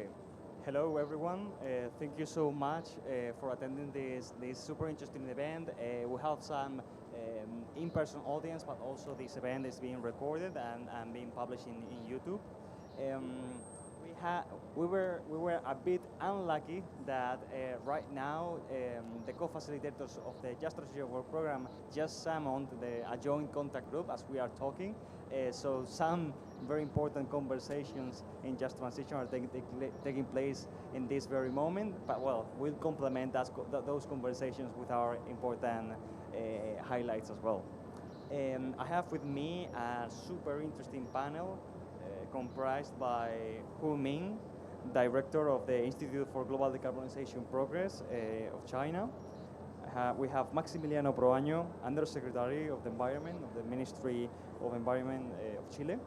Okay. Hello, everyone. Thank you so much for attending this super interesting event. We have some in-person audience, but also this event is being recorded and being published in YouTube. Um, we were a bit unlucky that right now the co-facilitators of the Just Transition Work Program just summoned a joint contact group as we are talking. So some very important conversations in Just Transition are taking place in this very moment. But well, we'll complement those conversations with our important highlights as well. I have with me a super interesting panel comprised by Hu Ming, director of the Institute for Global Decarbonization Progress of China. We have Maximiliano Proaño, Undersecretary of the Environment of the Ministry of Environment of Chile.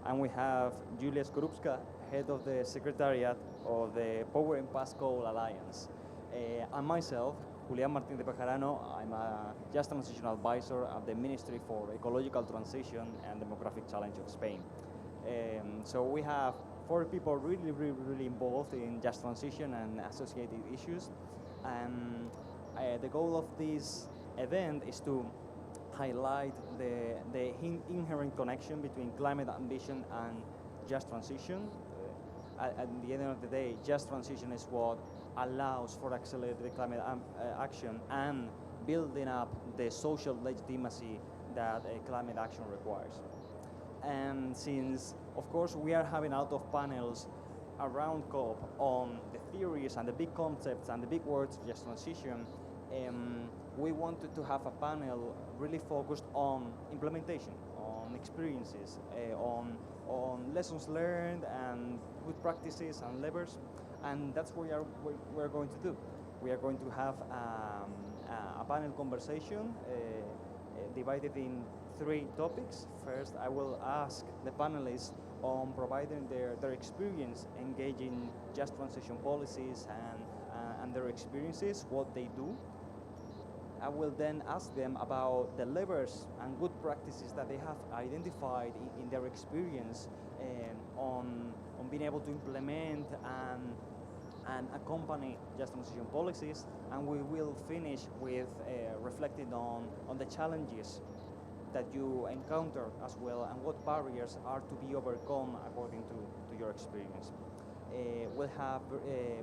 And we have Julia Skorupska, head of the Secretariat of the Power and Past Coal Alliance. And myself, Julián Martín de Pejarano, I'm a Just Transition Advisor at the Ministry for Ecological Transition and Demographic Challenge of Spain. So we have 4 people really involved in Just Transition and associated issues. And the goal of this event is to highlight the inherent connection between climate ambition and just transition. At the end of the day, just transition is what allows for accelerated climate action and building up the social legitimacy that climate action requires. And since, of course, we are having a lot of panels around COP on the theories and the big concepts and the big words of just transition, we wanted to have a panel really focused on implementation, on experiences, on lessons learned and good practices and levers, and that's what we're going to do. We are going to have a panel conversation divided in 3 topics. First, I will ask the panelists on providing their experience engaging just transition policies and their experiences, what they do. I will then ask them about the levers and good practices that they have identified in their experience on being able to implement and accompany just transition policies. And we will finish with reflecting on the challenges that you encounter as well and what barriers are to be overcome according to your experience. We'll have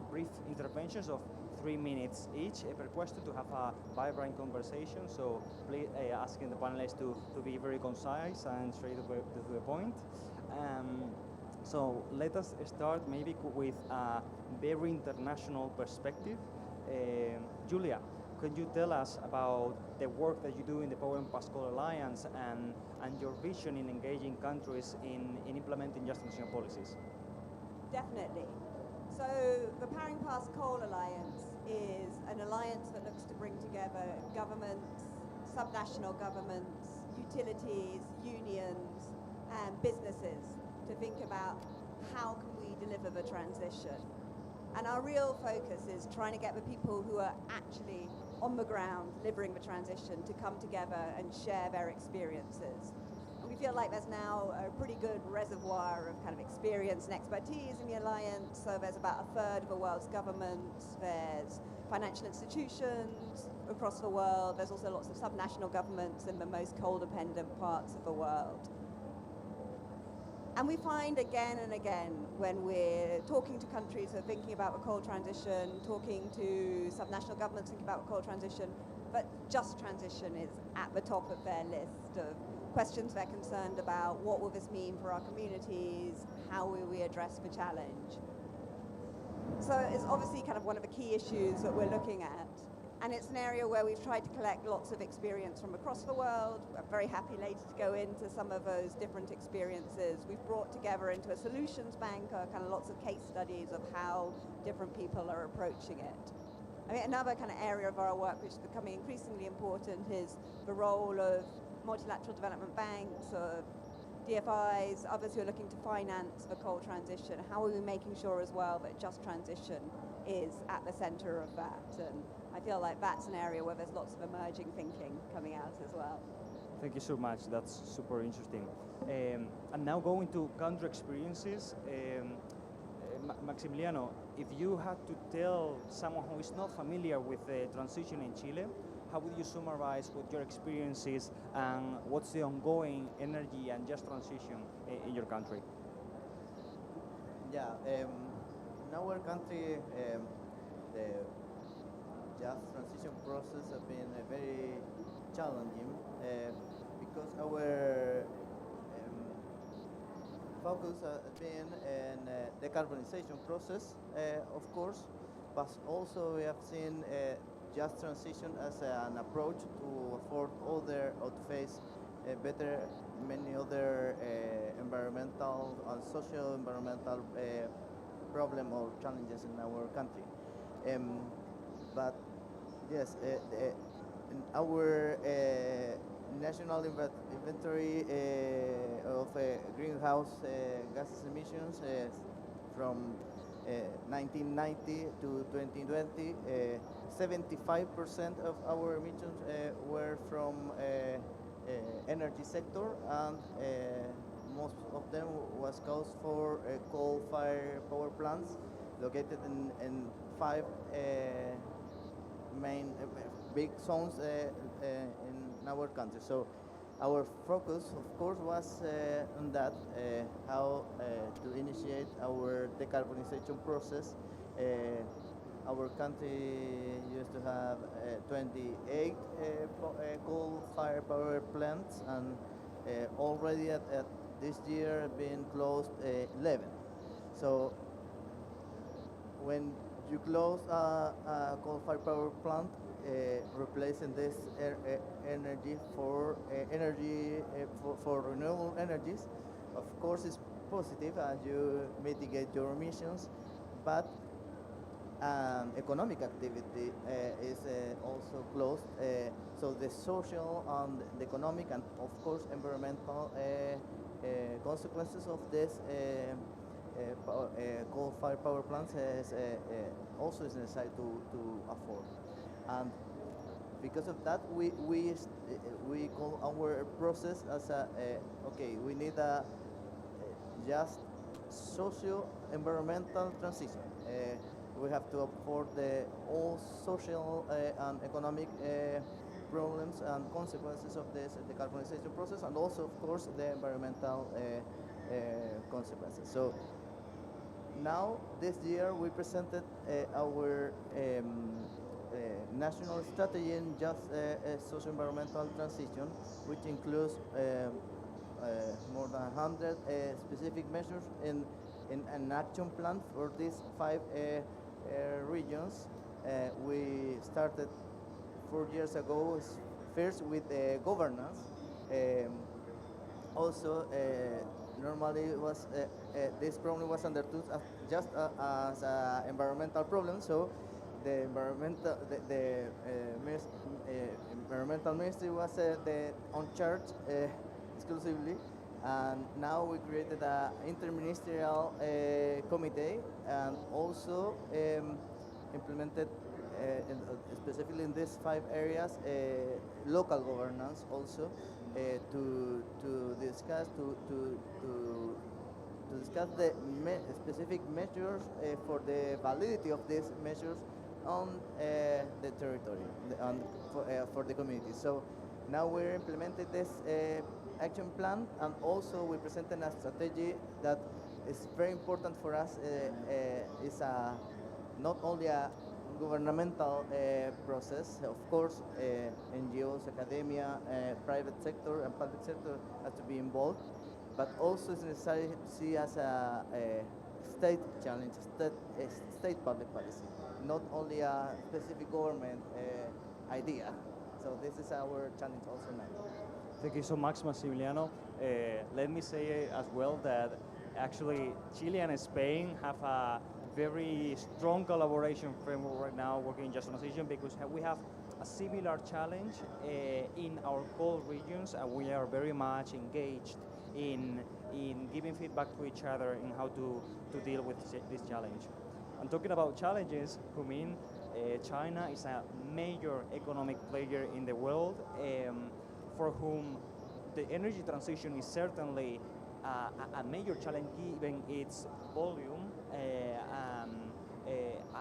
brief interventions of 3 minutes each per question to have a vibrant conversation. So please asking the panelists to be very concise and straight to the point. So let us start maybe with a very international perspective. Julia, could you tell us about the work that you do in the Power and Past Coal Alliance and your vision in engaging countries in implementing just transition policies? Definitely. So the Powering Past Coal Alliance is an alliance that looks to bring together governments, subnational governments, utilities, unions, and businesses to think about how can we deliver the transition. And our real focus is trying to get the people who are actually on the ground delivering the transition to come together and share their experiences. And we feel like there's now a pretty good reservoir of kind of experience and expertise in the alliance. So there's about 1/3 of the world's governments, there's financial institutions across the world, there's also lots of subnational governments in the most coal-dependent parts of the world. And we find again and again when we're talking to countries who are thinking about the coal transition, talking to subnational governments thinking about the coal transition, that just transition is at the top of their list of questions they're concerned about. What will this mean for our communities? How will we address the challenge? So it's obviously kind of one of the key issues that we're looking at. And it's an area where we've tried to collect lots of experience from across the world. We're very happy later to go into some of those different experiences. We've brought together into a solutions bank kind of lots of case studies of how different people are approaching it. I mean, another kind of area of our work which is becoming increasingly important is the role of multilateral development banks, or DFIs, others who are looking to finance the coal transition. How are we making sure as well that just transition is at the center of that? And I feel like that's an area where there's lots of emerging thinking coming out as well. Thank you so much. That's super interesting. And now going to country experiences. Maximiliano, if you had to tell someone who is not familiar with the transition in Chile, how would you summarize what your experience is and what's the ongoing energy and just transition in your country? Yeah, in our country, the just transition process has been very challenging because our focus has been in decarbonization process, of course, but also we have seen just transition as an approach to afford other or to face better many other environmental and social environmental problem or challenges in our country. But yes, in our national inventory of greenhouse gases emissions from 1990 to 2020, 75% of our emissions were from energy sector, and most of them was caused for coal-fired power plants located in five main big zones in our country. So our focus, of course, was on that, how to initiate our decarbonization process. Our country used to have 28 coal-fired power plants, and already at this year been closed 11. So when you close a coal-fired power plant, replacing this energy for for renewable energies, of course, is positive as you mitigate your emissions, but economic activity is also closed. So the social and the economic and of course environmental consequences of this coal-fired power plants is also is necessary to afford. And because of that, we call our process as okay, we need a just socio-environmental transition. We have to afford all social and economic problems and consequences of this decarbonization process, and also, of course, the environmental consequences. So now, this year, we presented our national strategy in just socio-environmental transition, which includes more than 100 specific measures in an action plan for these five regions. We started 4 years ago, first with governance. Also, normally was this problem was understood as just as an environmental problem. So the environmental ministry was on charge exclusively, and now we created an interministerial committee, and also implemented specifically in these five areas local governance also to discuss the specific measures for the validity of these measures on the territory and for the community. So now we're implementing this action plan, and also we presented a strategy that is very important for us. Is not only a governmental process, of course, NGOs, academia, private sector, and public sector have to be involved, but also it's necessary to see as a state challenge, state public policy, not only a specific government idea. So this is our challenge also now. Thank you so much, Maximiliano. Let me say as well that actually Chile and Spain have a very strong collaboration framework right now working in just transition, because we have a similar challenge in our coal regions, and we are very much engaged in giving feedback to each other in how to deal with this challenge. And talking about challenges, Humin, China is a major economic player in the world, for whom the energy transition is certainly a major challenge given its volume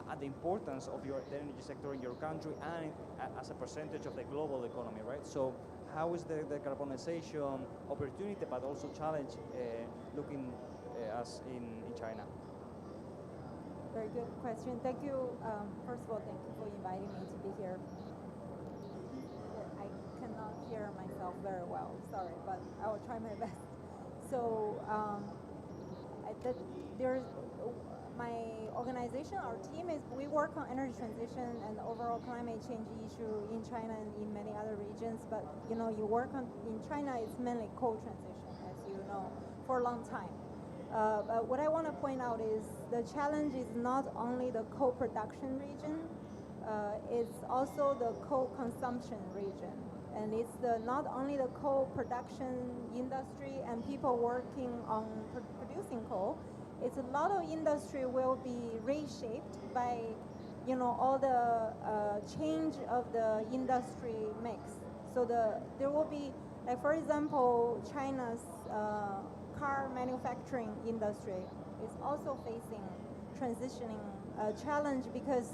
at the importance of the energy sector in your country and as a percentage of the global economy, right? So how is the decarbonization opportunity but also challenge looking as in China? Very good question. Thank you. First of all, thank you for inviting me to be here. I cannot hear myself very well, sorry, but I will try my best. So there's my organization, our team we work on energy transition and overall climate change issue in China and in many other regions. But you work on in China, it's mainly coal transition, as you know, for a long time. But what I want to point out is the challenge is not only the coal production region, it's also the coal consumption region. And it's not only the coal production industry and people working on producing coal, it's a lot of industry will be reshaped by all the change of the industry mix. So there will be, like for example, China's car manufacturing industry is also facing transitioning challenge because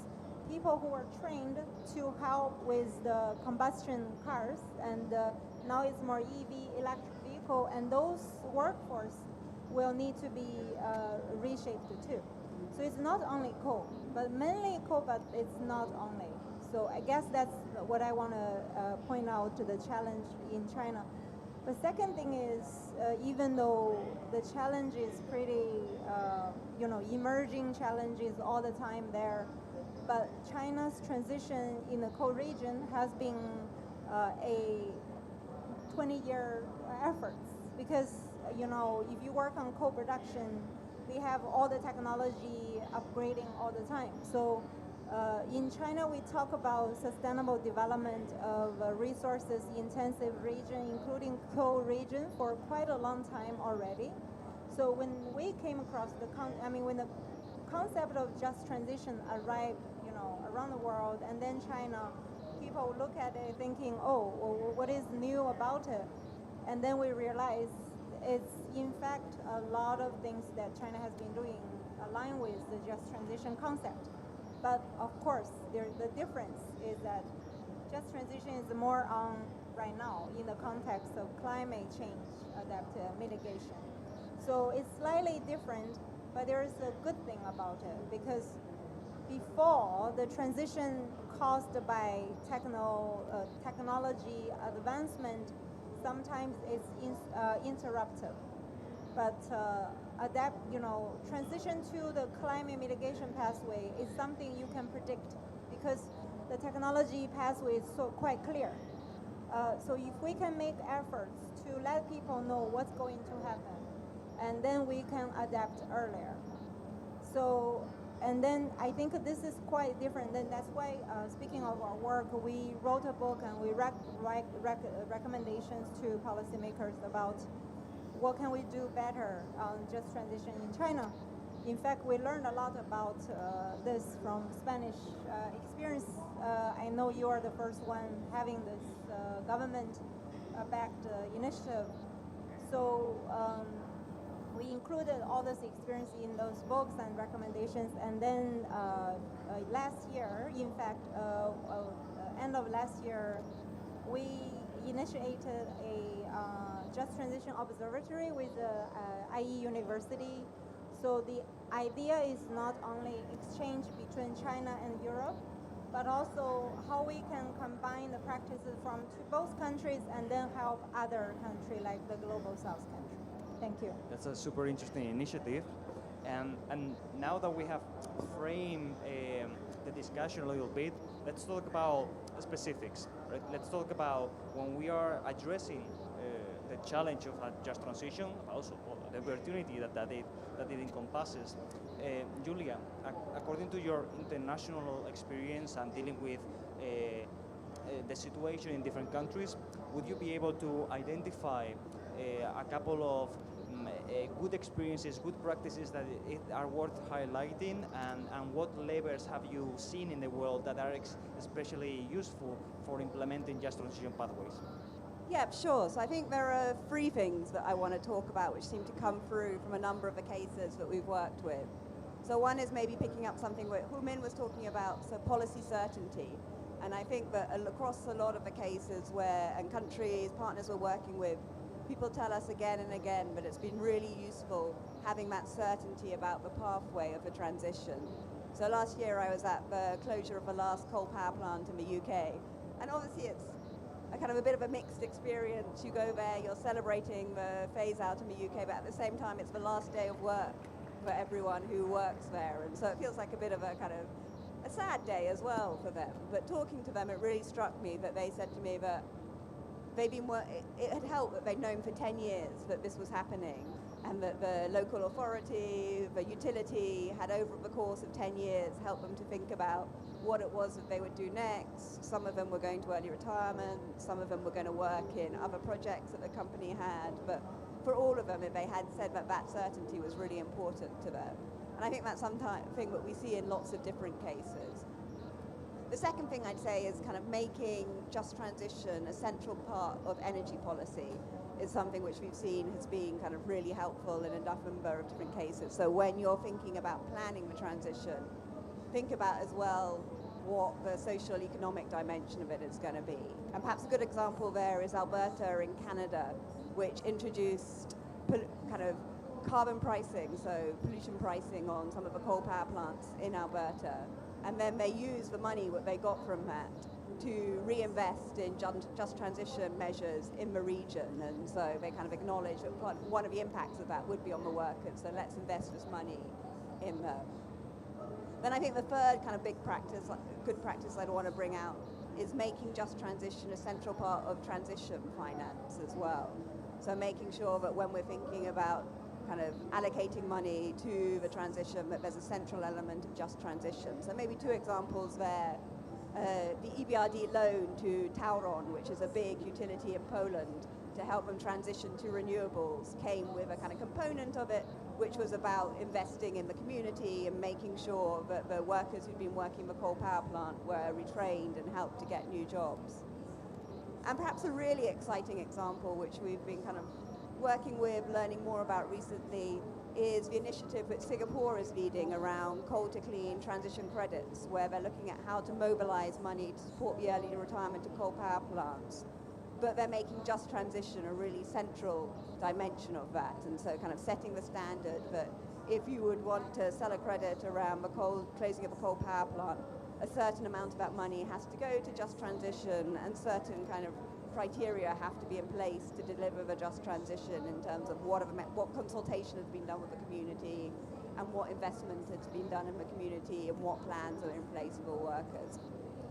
people who are trained to help with the combustion cars and now it's more EV, electric vehicle, and those workforce will need to be reshaped too. So it's not only coal, but mainly coal, but it's not only. So I guess that's what I want to point out to the challenge in China. The second thing is, even though the challenge is pretty, emerging challenges all the time there, but China's transition in the coal region has been a 20-year effort because, if you work on coal production, we have all the technology upgrading all the time. So in China, we talk about sustainable development of resources-intensive region, including coal region, for quite a long time already. So when we came across when the concept of just transition arrived, around the world, and then China, people look at it thinking, oh, well, what is new about it? And then we realize it's in fact a lot of things that China has been doing align with the just transition concept. But of course, the difference is that just transition is more on right now in the context of climate change mitigation. So it's slightly different, but there is a good thing about it because before the transition caused by technology advancement, sometimes it's interruptive. But transition to the climate mitigation pathway is something you can predict because the technology pathway is quite clear. So if we can make efforts to let people know what's going to happen, and then we can adapt earlier. So, and then I think this is quite different. Then that's why, speaking of our work, we wrote a book and we write recommendations to policymakers about what can we do better on just transition in China. In fact, we learned a lot about this from Spanish experience. I know you are the first one having this government-backed initiative. So we included all this experience in those books and recommendations. And then last year, in fact, end of last year, we initiated a Just Transition Observatory with IE University. So the idea is not only exchange between China and Europe, but also how we can combine the practices from both countries and then help other countries like the Global South country. Thank you. That's a super interesting initiative. And now that we have framed the discussion a little bit, let's talk about specifics. Right? Let's talk about when we are addressing the challenge of a just transition, also the opportunity that it encompasses. Julia, according to your international experience and dealing with the situation in different countries, would you be able to identify a couple of good experiences, good practices that are worth highlighting, and what levers have you seen in the world that are especially useful for implementing just transition pathways? Yeah, sure. So I think there are three things that I want to talk about which seem to come through from a number of the cases that we've worked with. So one is maybe picking up something what Hu Min was talking about, so policy certainty. And I think that across a lot of the cases where, and countries, partners we're working with, people tell us again and again, but it's been really useful having that certainty about the pathway of the transition. So last year I was at the closure of the last coal power plant in the UK, and obviously it's a kind of a bit of a mixed experience. You go there, you're celebrating the phase out in the UK, but at the same time it's the last day of work for everyone who works there, and so it feels like a bit of a kind of a sad day as well for them. But talking to them, it really struck me that they said to me that they've been it had helped that they'd known for 10 years that this was happening, and that the local authority, the utility had over the course of 10 years helped them to think about what it was that they would do next. Some of them were going to early retirement, some of them were going to work in other projects that the company had, but for all of them, they had said that that certainty was really important to them. And I think that's something that we see in lots of different cases. The second thing I'd say is kind of making just transition a central part of energy policy is something which we've seen has been kind of really helpful in a number of different cases. So when you're thinking about planning the transition, think about as well what the social economic dimension of it is going to be. And perhaps a good example there is Alberta in Canada, which introduced kind of carbon pricing, so pollution pricing on some of the coal power plants in Alberta. And then they use the money what they got from that to reinvest in just transition measures in the region. And so they kind of acknowledge that one of the impacts of that would be on the workers, so let's invest this money in them. Then I think the third kind of big practice, good practice I'd want to bring out is making just transition a central part of transition finance as well. So making sure that when we're thinking about kind of allocating money to the transition, that there's a central element of just transition. So maybe two examples there. The EBRD loan to Tauron, which is a big utility in Poland, to help them transition to renewables, came with a kind of component of it, which was about investing in the community and making sure that the workers who'd been working the coal power plant were retrained and helped to get new jobs. And perhaps a really exciting example, which we've been kind of working with, learning more about recently, is the initiative that Singapore is leading around coal to clean transition credits, where they're looking at how to mobilize money to support the early retirement of coal power plants. But they're making just transition a really central dimension of that, and so kind of setting the standard that if you would want to sell a credit around the closing of a coal power plant, a certain amount of that money has to go to just transition, and certain kind of criteria have to be in place to deliver the just transition in terms of what consultation has been done with the community and what investment has been done in the community and what plans are in place for workers.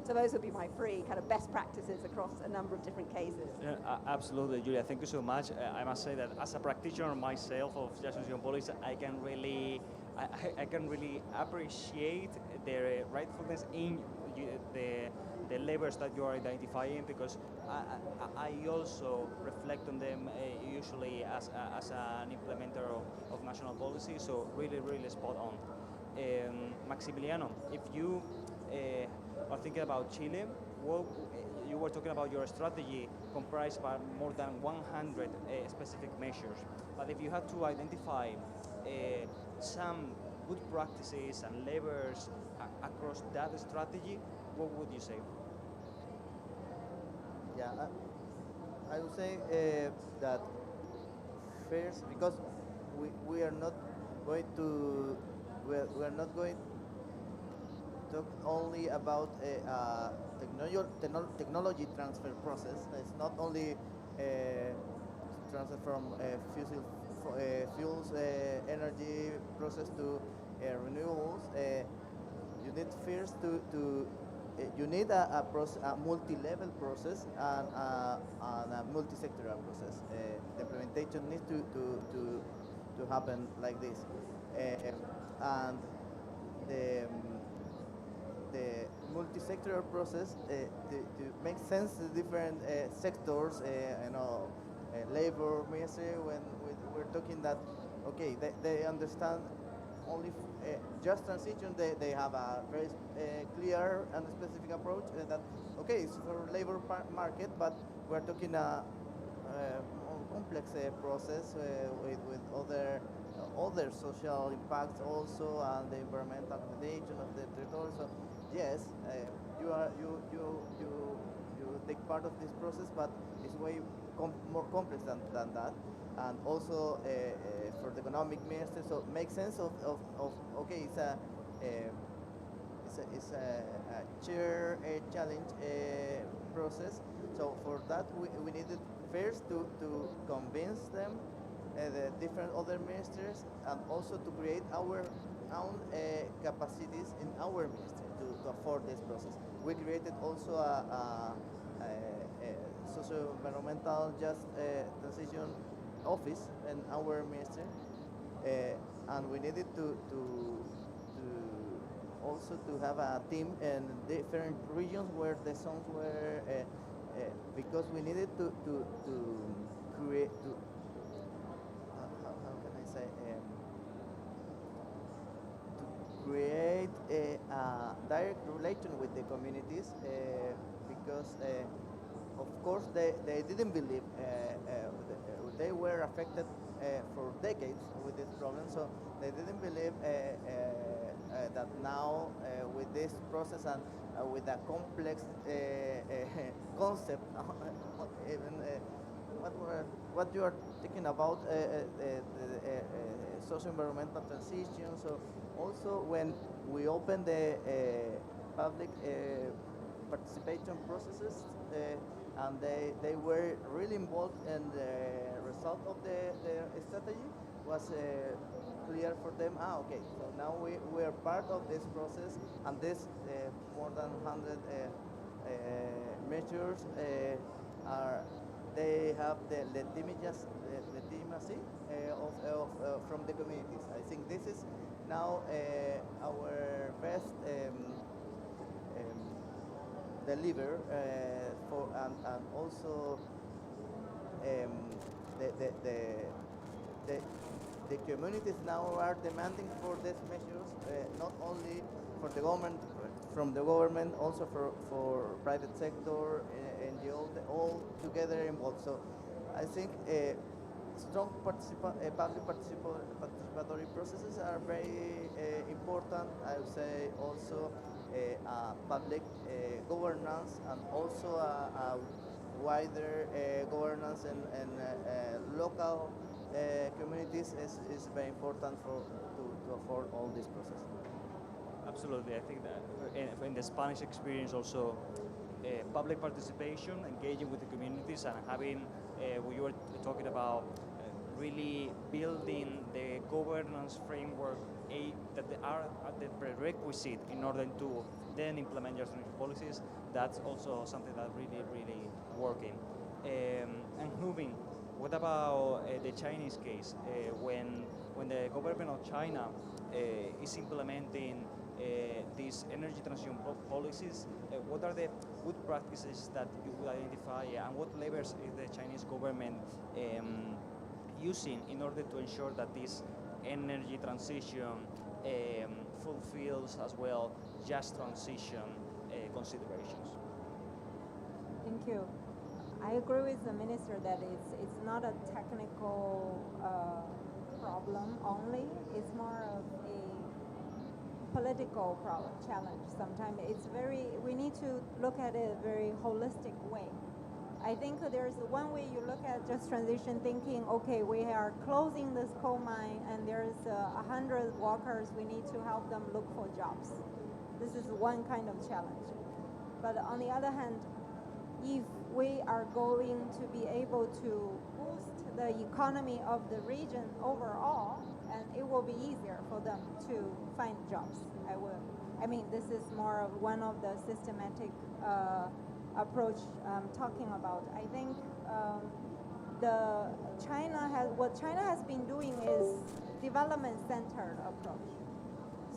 So those would be my three kind of best practices across a number of different cases. Yeah, absolutely, Julia. Thank you so much. I must say that as a practitioner myself of just transition policy, I can really appreciate the rightfulness in the levers that you are identifying, because I also reflect on them usually as an implementer of national policy. So really spot on. Maximiliano, if you are thinking about Chile, you were talking about your strategy comprised by more than 100 specific measures. But if you had to identify some good practices and levers across that strategy, what would you say? Yeah, I would say that first, because we are not going to talk only about a technology transfer process. It's not only transfer from fuels energy process to renewables. You need first you need a multi-level process and a multi-sectoral process. The implementation needs to happen like this, and the multi-sectoral process to make sense the different sectors, labor ministry, when we're talking that, okay, they understand only just transition, they have a very clear and specific approach that, okay, it's for labor market, but we're talking a complex process with other other social impacts also, and the environmental degradation of the territory. So yes, you take part of this process, but it's way more complex than that. And also for the economic minister, so make sense of okay, it's a chair challenge process. So for that, we needed first to convince them, the different other ministers, and also to create our own capacities in our ministry to afford this process. We created also a socio-environmental just transition office in our ministry, and we needed to also to have a team in different regions where the songs were because we needed to create to how can I say to create a direct relation with the communities because of course they didn't believe they were affected for decades with this problem, so they didn't believe that now with this process and with a complex concept even what you are thinking about socio-environmental transition. So also when we open the public participation processes and they were really involved in the result of the strategy was clear for them. Okay, so now we are part of this process, and this more than 100 measures are they have the legitimacy from the communities. I think this is now our best deliver for and also um, the, the, the, the, the communities now are demanding for these measures, not only for the government, from the government, also for private sector, NGO, all together involved. So I think strong public participatory processes are very important. I would say also public governance and also a wider governance and local communities is very important to afford all this process. Absolutely, I think that in the Spanish experience also, public participation, engaging with the communities, and having what you were talking about, really building the governance framework that they are the prerequisite in order to then implement your policies. That's also something that really working. And Hubin, what about the Chinese case? When the government of China is implementing these energy transition policies, what are the good practices that you would identify, and what levers is the Chinese government using in order to ensure that this energy transition fulfills as well just transition considerations? Thank you. I agree with the minister that it's not a technical problem only. It's more of a political problem challenge. Sometimes we need to look at it a very holistic way. I think there's one way you look at just transition thinking, okay, we are closing this coal mine and there's 100 workers, we need to help them look for jobs. This is one kind of challenge. But on the other hand, if we are going to be able to boost the economy of the region overall, and it will be easier for them to find jobs. I mean, this is more of one of the systematic approach I'm talking about. I think what China has been doing is development-centered approach.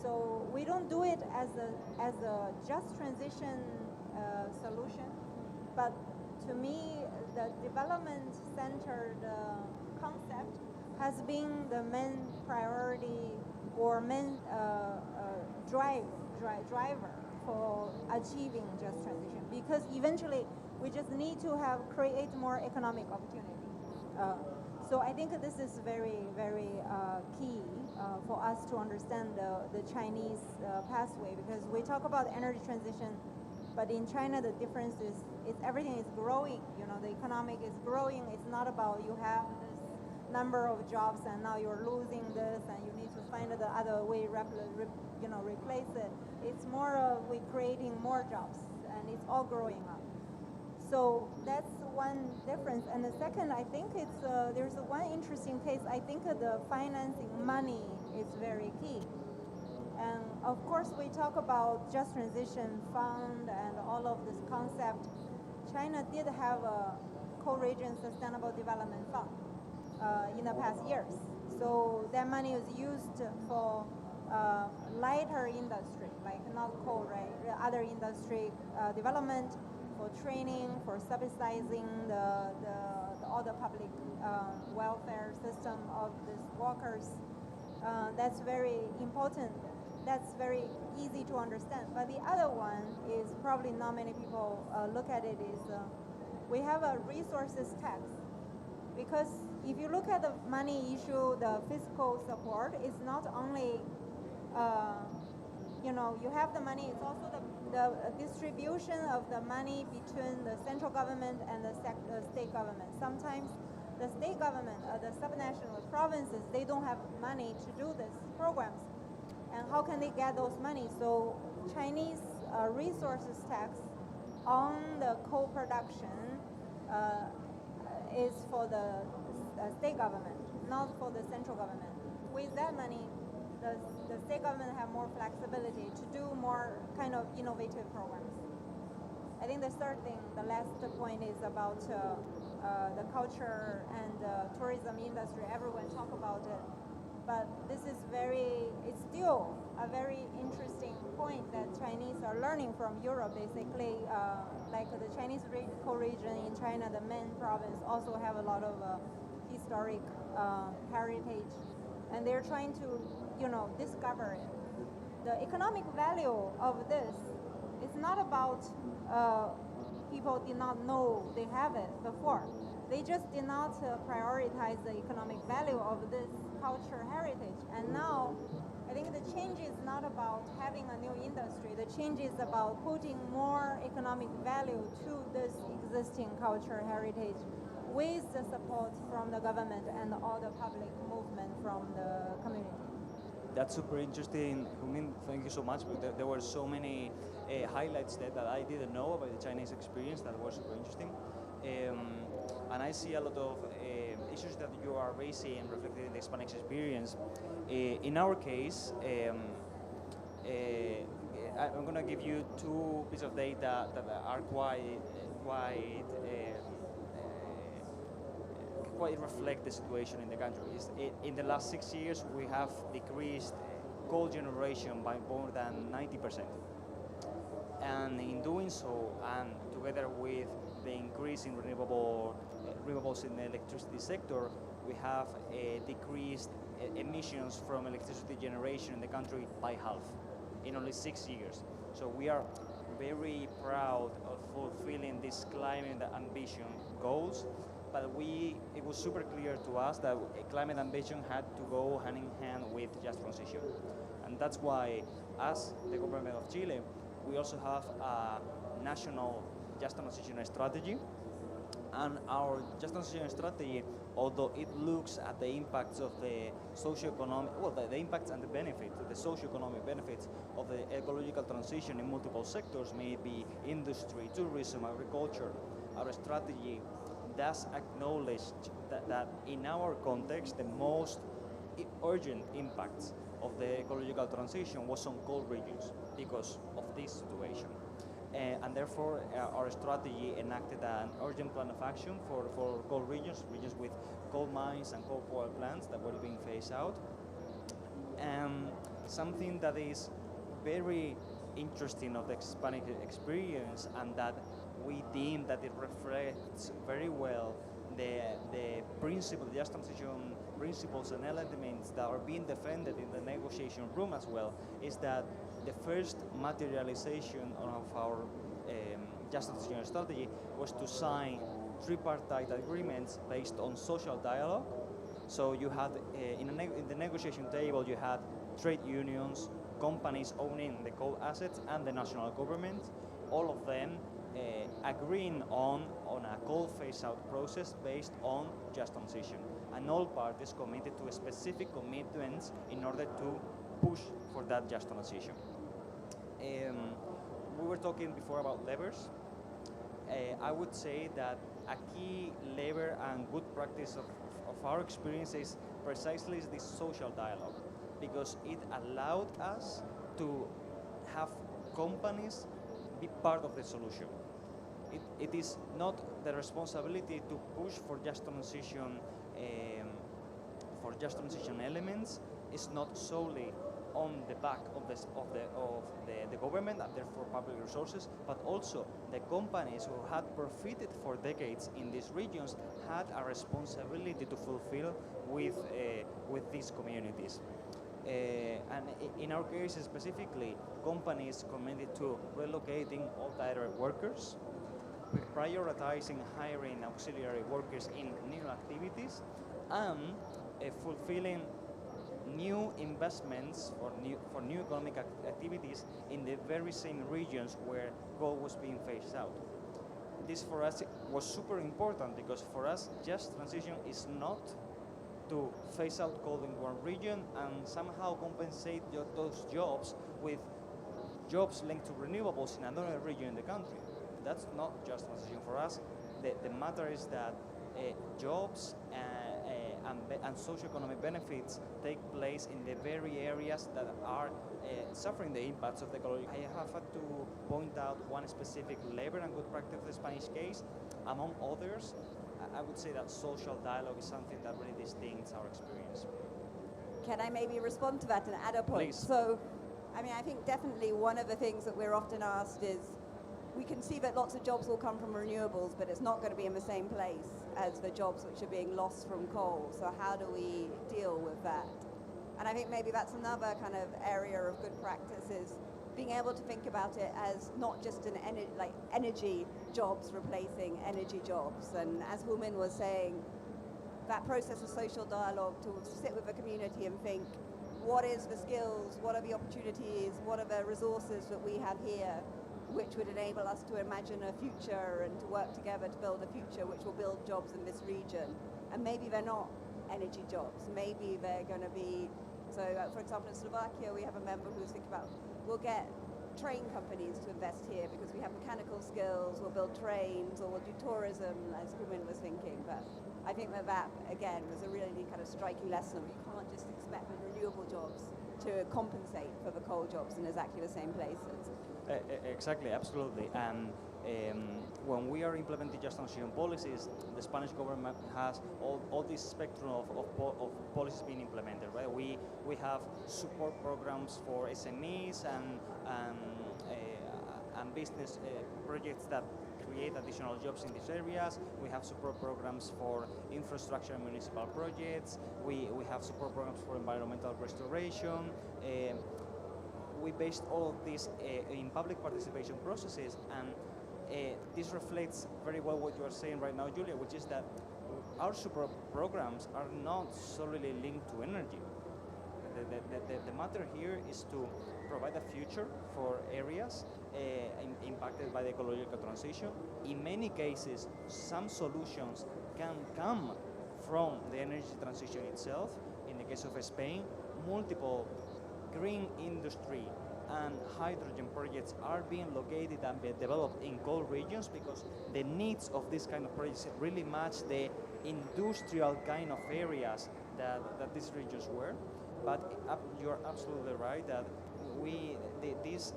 So we don't do it as a just transition solution, but to me, the development-centered concept has been the main priority or main driver for achieving just transition, because eventually we just need to create more economic opportunity. So I think this is very, very key for us to understand the Chinese pathway, because we talk about energy transition, but in China the difference is everything is growing. You know, the economic is growing. It's not about you have this number of jobs and now you're losing this and you need to find the other way, replace it. It's more of we creating more jobs and it's all growing up. So that's one difference. And the second, I think it's there's one interesting case. I think the financing money is very key. And of course, we talk about just transition fund and all of this concept. China did have a co-region sustainable development fund in the past years. So that money is used for lighter industry, like not coal, right? Other industry development, for training, for subsidizing all the public welfare system of these workers. That's very important. That's very easy to understand. But the other one is probably not many people look at it is we have a resources tax. Because if you look at the money issue, the fiscal support is not only, you have the money, it's also the distribution of the money between the central government and the state government. Sometimes the state government, the subnational provinces, they don't have money to do these programs. And how can they get those money? So Chinese resources tax on the coal production is for the state government, not for the central government. With that money, the state government have more flexibility to do more kind of innovative programs. I think the third thing, the last point is about the culture and tourism industry. Everyone talk about it, but this is it's still a very interesting point that Chinese are learning from Europe. Basically, like the Chinese co-region in China, the main province also have a lot of historic heritage, and they're trying to discover it. The economic value of this is not about people did not know they have it before. They just did not prioritize the economic value of this culture heritage. And now, I think the change is not about having a new industry. The change is about putting more economic value to this existing culture heritage with the support from the government and all the public movement from the community. That's super interesting. Humin, thank you so much. There were so many highlights there that I didn't know about the Chinese experience that was super interesting. And I see a lot of issues that you are raising reflected in the Hispanic experience. In our case, I'm going to give you two pieces of data that are quite reflect the situation in the country. In the last 6 years, we have decreased coal generation by more than 90%. And in doing so, and together with the increase in renewables in the electricity sector, we have decreased emissions from electricity generation in the country by half in only 6 years. So we are very proud of fulfilling these climate ambition goals, but it was super clear to us that climate ambition had to go hand in hand with just transition. And that's why, as the government of Chile, we also have a national just transition strategy. And our just transition strategy, although it looks at the impacts of the socio-economic, the impacts and the benefits, the socio-economic benefits of the ecological transition in multiple sectors, may it be industry, tourism, agriculture, our strategy does acknowledge that in our context, the most urgent impacts of the ecological transition was on coal regions because of this situation. And therefore, our strategy enacted an urgent plan of action for coal regions with coal mines and coal power plants that were being phased out. And something that is very interesting of the Hispanic experience, and that we deem that it reflects very well the principle, the just transition principles and elements that are being defended in the negotiation room as well, is that the first materialization of our just transition strategy was to sign tripartite agreements based on social dialogue. So you had, in the negotiation table, you had trade unions, companies owning the coal assets, and the national government, all of them agreeing on a coal phase-out process based on just transition. And all parties committed to specific commitments in order to push for that just transition. We were talking before about levers. I would say that a key lever and good practice of our experience is precisely this social dialogue, because it allowed us to have companies be part of the solution. It is not the responsibility to push for just transition elements. It's not solely on the back of the government and therefore public resources, but also the companies who had profited for decades in these regions had a responsibility to fulfill with these communities. And in our case specifically, companies committed to relocating all direct workers, prioritizing hiring auxiliary workers in new activities, and fulfilling new investments for new economic activities in the very same regions where coal was being phased out. This for us was super important, because for us just transition is not to phase out coal in one region and somehow compensate those jobs with jobs linked to renewables in another region in the country. That's not just transition for us. The matter is that jobs and socioeconomic benefits take place in the very areas that are suffering the impacts of the ecology. I have had to point out one specific labor and good practice of the Spanish case. Among others, I would say that social dialogue is something that really distincts our experience. Can I maybe respond to that and add a point? Please. So, I mean, I think definitely one of the things that we're often asked is, we can see that lots of jobs will come from renewables, but it's not going to be in the same place as the jobs which are being lost from coal. So how do we deal with that? And I think maybe that's another kind of area of good practice, is being able to think about it as not just an energy jobs replacing energy jobs. And as Humin was saying, that process of social dialogue, to sit with the community and think, what is the skills, what are the opportunities, what are the resources that we have here, which would enable us to imagine a future and to work together to build a future which will build jobs in this region. And maybe they're not energy jobs, maybe they're going to be, so for example in Slovakia we have a member who's thinking about, we'll get train companies to invest here because we have mechanical skills, we'll build trains, or we'll do tourism, as Humin was thinking. But I think that again was a really kind of striking lesson. You can't just expect the renewable jobs to compensate for the coal jobs in exactly the same places. Exactly, absolutely. And when we are implementing just transition policies, the Spanish government has all this spectrum of policies being implemented, right? We have support programs for SMEs and business projects that create additional jobs in these areas. We have support programs for infrastructure and municipal projects. We have support programs for environmental restoration. We based all of this in public participation processes, and this reflects very well what you are saying right now, Julia, which is that our support programs are not solely linked to energy. The matter here is to provide a future for areas impacted by the ecological transition. In many cases, some solutions can come from the energy transition itself. In the case of Spain, multiple green industry and hydrogen projects are being located and being developed in coal regions because the needs of this kind of projects really match the industrial kind of areas that these regions were. But you're absolutely right that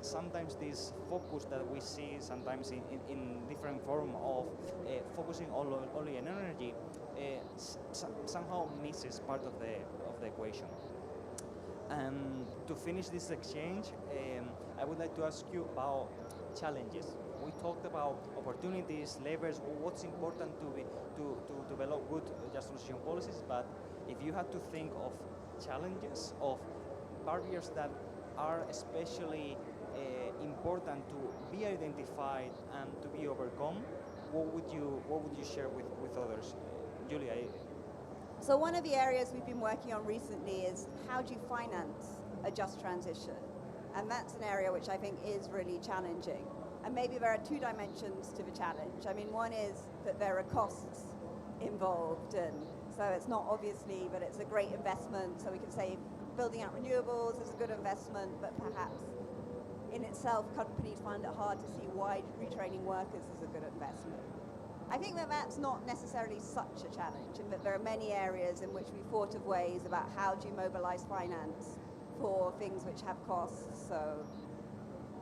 sometimes this focus that we see sometimes in different form of focusing only on energy somehow misses part of the equation. And to finish this exchange, I would like to ask you about challenges. We talked about opportunities, levers, what's important to develop good just transition policies, but if you had to think of challenges, of barriers that are especially important to be identified and to be overcome, what would you share with others? Julia, So one of the areas we've been working on recently is how do you finance a just transition? And that's an area which I think is really challenging. And maybe there are two dimensions to the challenge. I mean, one is that there are costs involved, and so it's not obviously that it's a great investment. So we can say building out renewables is a good investment, but perhaps in itself companies find it hard to see why retraining workers is a good investment. I think that that's not necessarily such a challenge, and that there are many areas in which we've thought of ways about how do you mobilize finance for things which have costs. So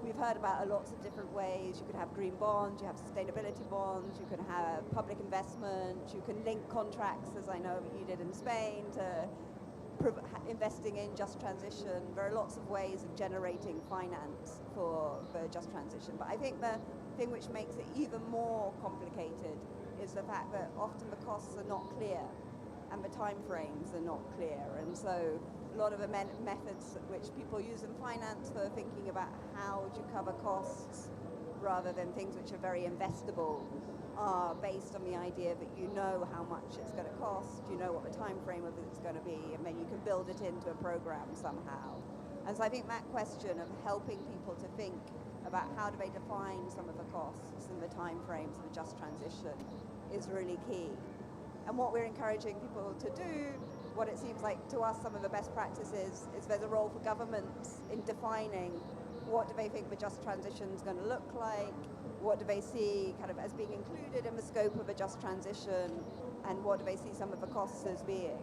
we've heard about lots of different ways. You could have green bonds, you have sustainability bonds, you can have public investment, you can link contracts, as I know that you did in Spain, to investing in just transition. There are lots of ways of generating finance for the just transition. But I think the thing which makes it even more complicated is the fact that often the costs are not clear and the timeframes are not clear. And so a lot of the methods which people use in finance for thinking about how do you cover costs rather than things which are very investable are based on the idea that you know how much it's going to cost, you know what the time frame of it's going to be, and then you can build it into a program somehow. And so I think that question of helping people to think about how do they define some of the costs and the time frames of a just transition is really key. And what we're encouraging people to do, what it seems like to us some of the best practices, is there's a role for governments in defining what do they think the just transition is going to look like, what do they see kind of as being included in the scope of a just transition, and what do they see some of the costs as being.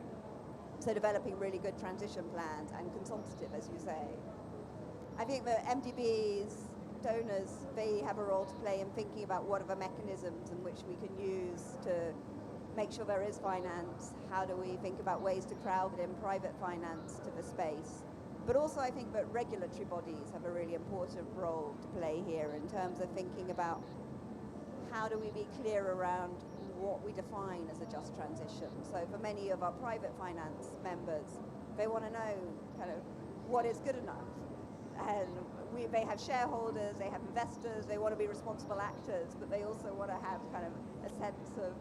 So developing really good transition plans and consultative, as you say. I think that MDBs, donors, they have a role to play in thinking about what are the mechanisms in which we can use to make sure there is finance. How do we think about ways to crowd in private finance to the space? But also I think that regulatory bodies have a really important role to play here in terms of thinking about how do we be clear around what we define as a just transition. So for many of our private finance members, they want to know kind of what is good enough. And they have shareholders, they have investors, they want to be responsible actors, but they also want to have kind of a sense of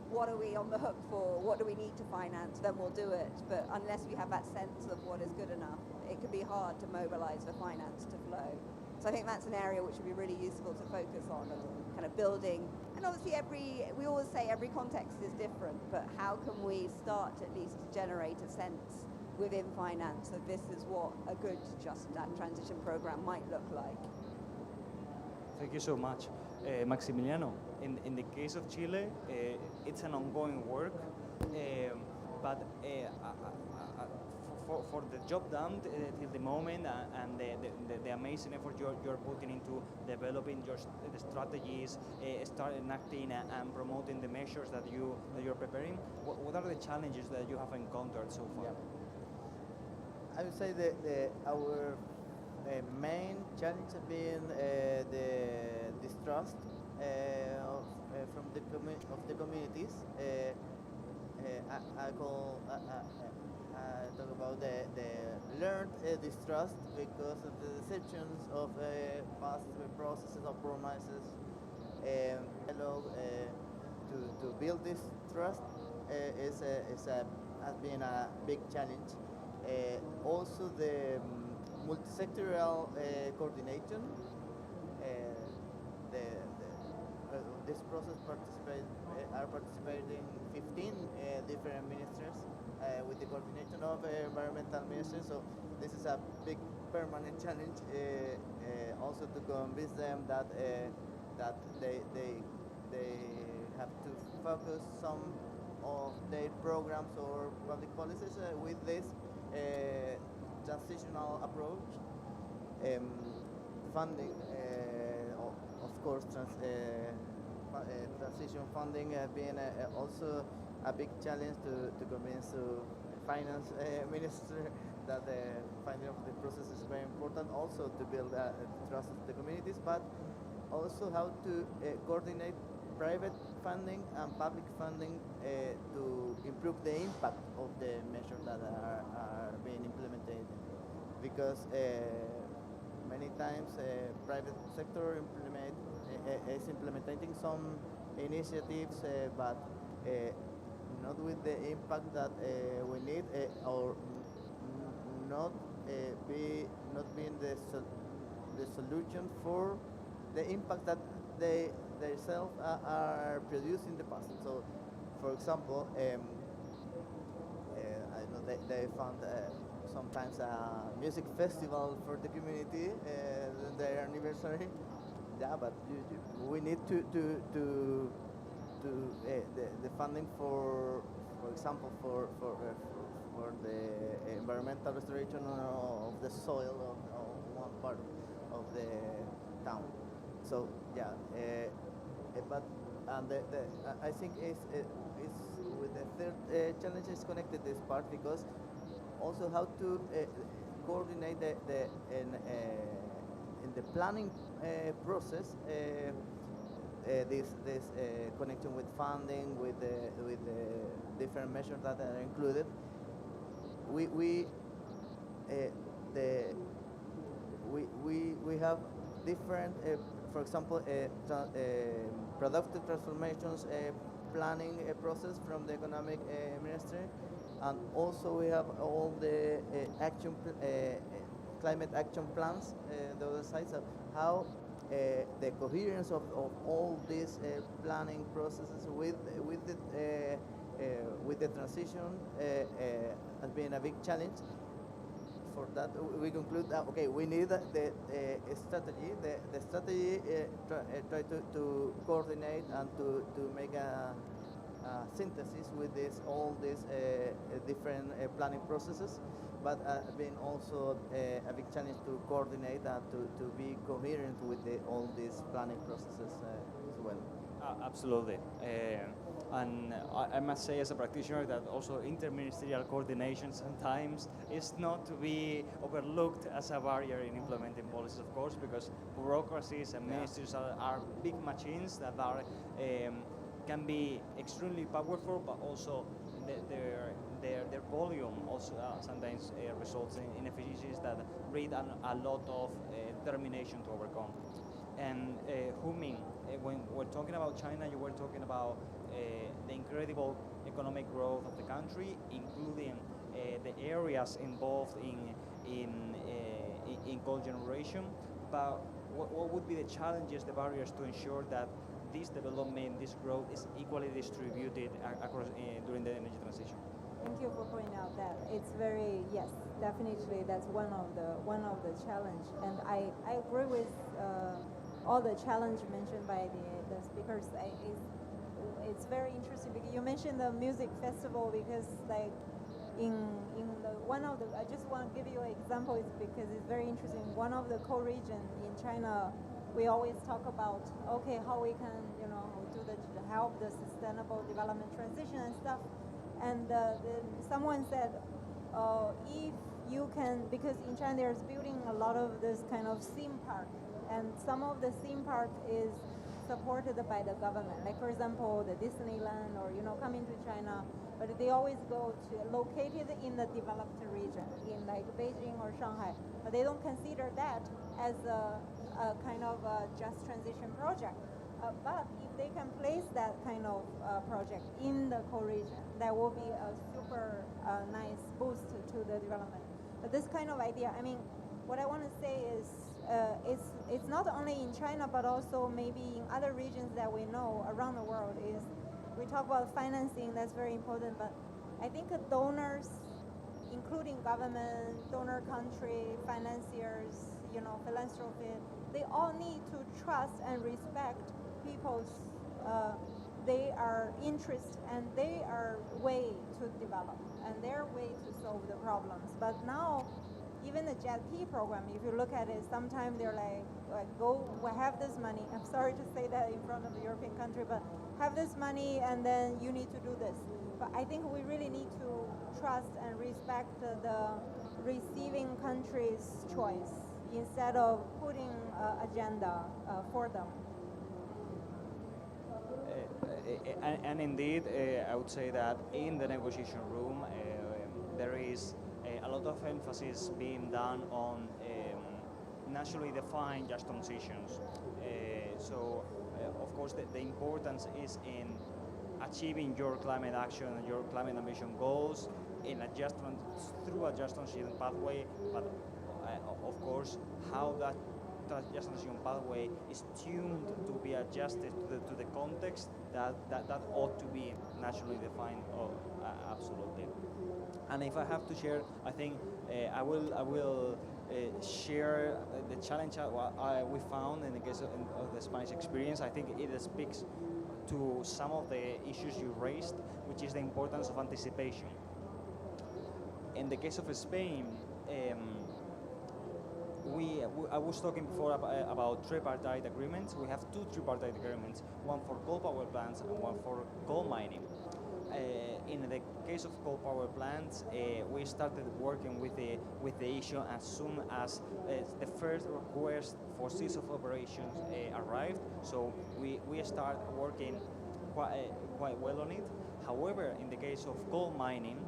what are we on the hook for, what do we need to finance, then we'll do it. But unless we have that sense of what is good enough, it can be hard to mobilize the finance to flow. So I think that's an area which would be really useful to focus on, and kind of building. And obviously we always say every context is different, but how can we start at least to generate a sense within finance that this is what a good just transition program might look like? thank you so much. Maximiliano, in the case of Chile, it's an ongoing work, but for the job done till the moment, and the amazing effort you're putting into developing the strategies, start enacting and promoting the measures that you're preparing, what are the challenges that you have encountered so far? Yeah. I would say that our main challenge has been the distrust from the communities. I talk about the learned distrust because of the deceptions of past processes of promises. Dialogue to build this trust has been a big challenge. Also the multisectoral coordination. This process are participating 15 different ministers with the coordination of environmental ministers. So this is a big permanent challenge. Also to convince them that they have to focus some of their programs or public policies with this transitional approach. Funding, of course, transition funding has been also a big challenge to convince the finance minister that the funding of the process is very important. Also to build trust of the communities, but also how to coordinate private funding and public funding to improve the impact of the measures that are being implemented. Because many times private sector is implementing some initiatives, but not with the impact that we need, or not not being the solution for the impact that they themselves are producing in the past. So, for example, I know they found sometimes a music festival for the community, their anniversary. Yeah, but we need to the funding for example, for the environmental restoration of the soil of one part of the town. So yeah, but and I think is with the third challenge is connected this part, because also how to coordinate in the planning process. This connection with funding, with the different measures that are included. We the we have different, for example, productive transformations planning process from the economic ministry, and also we have all the climate action plans, the other sides of how the coherence of all these planning processes with the transition has been a big challenge. For that, we conclude that okay, we need the strategy. The strategy try to coordinate and to make a synthesis with all these different planning processes, but being also a big challenge to coordinate and to be coherent with all these planning processes as well. Absolutely. And I must say, as a practitioner, that also interministerial coordination sometimes is not to be overlooked as a barrier in implementing policies, of course, because bureaucracies and ministries are big machines that are can be extremely powerful, but also their volume also sometimes results in inefficiencies that breed a lot of determination to overcome. And Huming, when we're talking about China, you were talking about the incredible economic growth of the country, including the areas involved in coal generation. But what would be the challenges, the barriers to ensure that this development, this growth is equally distributed across during the energy transition? Thank you for pointing out that. It's very, yes, definitely that's one of the challenge, and I agree with all the challenge mentioned by the speakers. It's very interesting because you mentioned the music festival, because like in the one of the, I just want to give you an example, is because it's very interesting. One of the co-region in China, we always talk about, okay, how we can do the help the sustainable development transition and stuff. And someone said, if you can, because in China there's building a lot of this kind of theme park, and some of the theme park is supported by the government. Like for example, the Disneyland, or coming to China, but they always go to located in the developed region, in like Beijing or Shanghai. But they don't consider that as a kind of a just transition project. But if they can place that kind of project in the co-region, that will be a super nice boost to the development. But this kind of idea, I mean, what I want to say is it's not only in China, but also maybe in other regions that we know around the world. Is we talk about financing, that's very important, but I think donors, including government, donor country, financiers, philanthropy, they all need to trust and respect people's their interest and their way to develop and their way to solve the problems. But now, even the JETP program, if you look at it, sometimes they're like go, we have this money. I'm sorry to say that in front of the European country, but have this money and then you need to do this. But I think we really need to trust and respect the receiving country's choice instead of putting agenda for them. And indeed, I would say that in the negotiation room, there is a lot of emphasis being done on nationally defined just transitions. Of course, the importance is in achieving your climate action and your climate ambition goals in through a just transition pathway, but of course, how that just transition pathway is tuned to be adjusted to the context that ought to be nationally defined. Absolutely. And if I have to share, I think I will share the challenge we found in the case of the Spanish experience. I think it speaks to some of the issues you raised, which is the importance of anticipation. In the case of Spain, I was talking before about tripartite agreements. We have two tripartite agreements, one for coal power plants and one for coal mining. In the case of coal power plants, we started working with the issue as soon as the first request for cease of operations arrived. So we start working quite well on it. However, in the case of coal mining,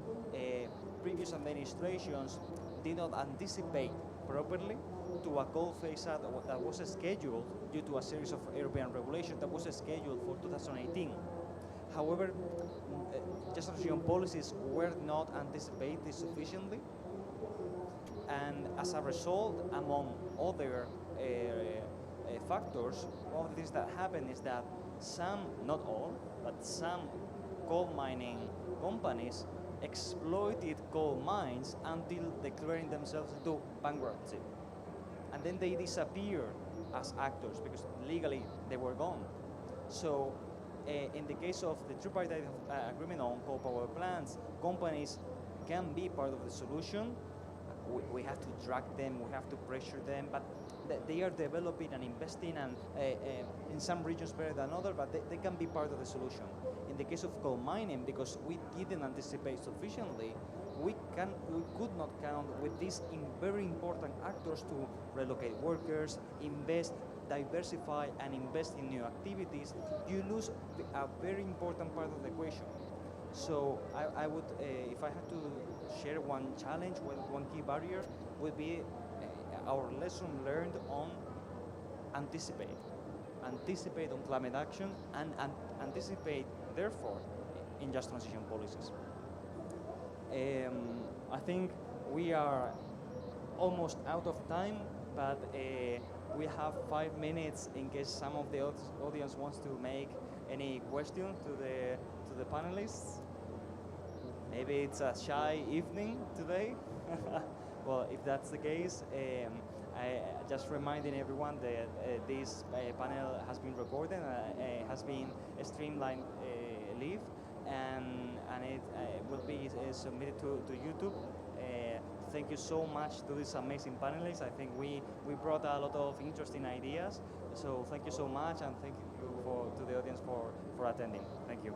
previous administrations did not anticipate properly to a coal phase out that was scheduled due to a series of European regulations that was scheduled for 2018. However, just transition policies were not anticipated sufficiently, and as a result, among other factors, one of the things that happened is that some, not all, but some coal mining companies exploited coal mines until declaring themselves into bankruptcy. And then they disappeared as actors because legally they were gone. So in the case of the tripartite agreement on coal power plants, companies can be part of the solution. We have to drag them, we have to pressure them, but they are developing and investing, and in some regions better than others, but they can be part of the solution. In the case of coal mining, because we didn't anticipate sufficiently, we could not count with these very important actors to relocate workers, invest, diversify, and invest in new activities. You lose a very important part of the equation. So I would, if I had to share one challenge, one key barrier would be our lesson learned on anticipate on climate action, and anticipate, therefore, in just transition policies. I think we are almost out of time, but we have 5 minutes in case some of the audience wants to make any question to the panelists. Maybe it's a shy evening today. Well, if that's the case, I just reminding everyone that this panel has been recorded, has been streamlined live, and it will be submitted to YouTube. Thank you so much to these amazing panelists. I think we brought a lot of interesting ideas. So thank you so much, and thank you to the audience for attending. Thank you.